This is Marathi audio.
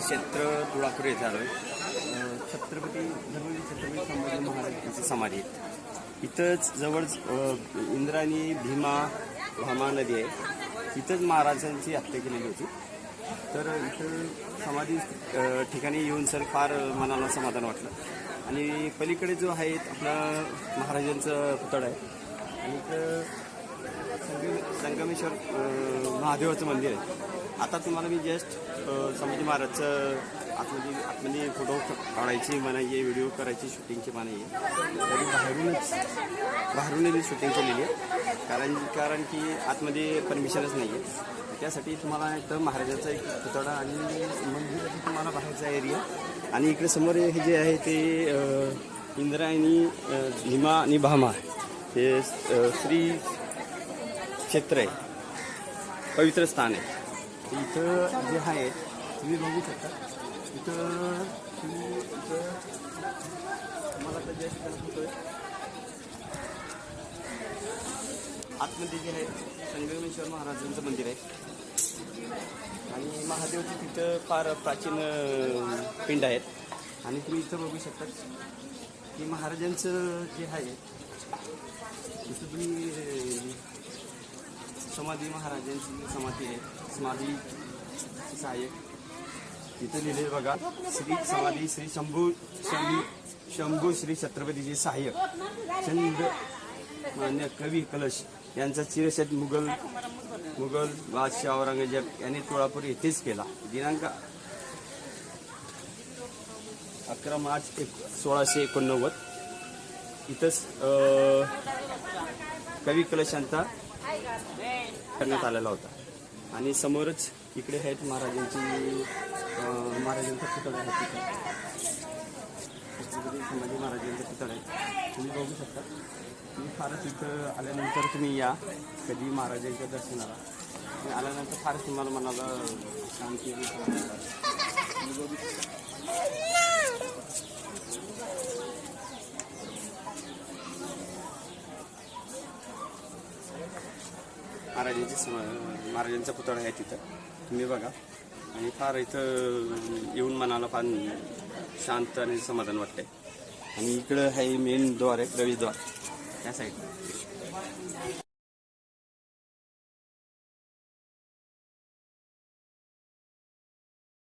क्षेत्र तुळापूर येथे आलो आहे. छत्रपती संभाजी महाराजांची समाधी आहे. इथंच जवळच इंद्रायणी भीमा भामा नदी आहे. इथंच महाराजांची हत्या केलेली होती. तर इथं समाधी ठिकाणी येऊन सर फार मनाला समाधान वाटलं. आणि पलीकडे जो आहे आपला महाराजांचं पुतळा आहे आणि इथं संगमेश्वर महादेवाचं मंदिर आहे. आता तुम्हाला मी जस्ट संभाजी महाराजचं आतमध्ये फोटो काढायची मनाई आहे, व्हिडिओ करायची शूटिंगची मनाई आहे. तरी बाहेरूनच शूटिंग केलेली आहे कारण की आतमध्ये परमिशनच नाही आहे. त्यासाठी तुम्हाला इथं महाराजांचा एक पुतळा आणि मंदिराचा तुम्हाला बाहेरचा एरिया आणि इकडे समोर हे जे आहे ते इंद्रायणी भीमा आणि भामा हे श्री क्षेत्र आहे, पवित्र स्थान आहे. इथं जे आहे तुम्ही बघू शकता. इथं मला तर जस्ट होतोय आतमध्ये जे आहे संगमेश्वर महाराजांचं मंदिर आहे आणि महादेवची तिथं फार प्राचीन पिंड आहेत. आणि तुम्ही इथं बघू शकता की महाराजांचं जे आहे तिथं तुम्ही समाधी महाराजांची समाधी आहे. समाधी सहाय्यक तिथं लिहिले बघा, श्री समाधी श्री शंभू श्री छत्रपतीचे सहाय्यक चंद मान्य कवी कलश यांचा चिरशत मुघल बादशाह औरंगजेब यांनी तुळापूर येथेच केला. दिनांक 11 मार्च 1689 इथंच कवी कलश यांचा करण्यात आलेला होता. आणि समोरच इकडे आहेत महाराजांचा पुतळा आहे. तिथे संभाजी महाराजांचा पुतळा आहे, तुम्ही बघू शकता. तुम्ही फारच इथं आल्यानंतर तुम्ही या कधी महाराजांच्या दर्शनाला आणि आल्यानंतर फारच तुम्हाला मनाला शांती महाराजांचा पुतळा आहे तिथं तुम्ही बघा. आणि फार इथं येऊन मनाला फार शांत आणि समाधान वाटतंय. आणि इकडं आहे मेन द्वार आहे, प्रवेशद्वार त्या साईडला.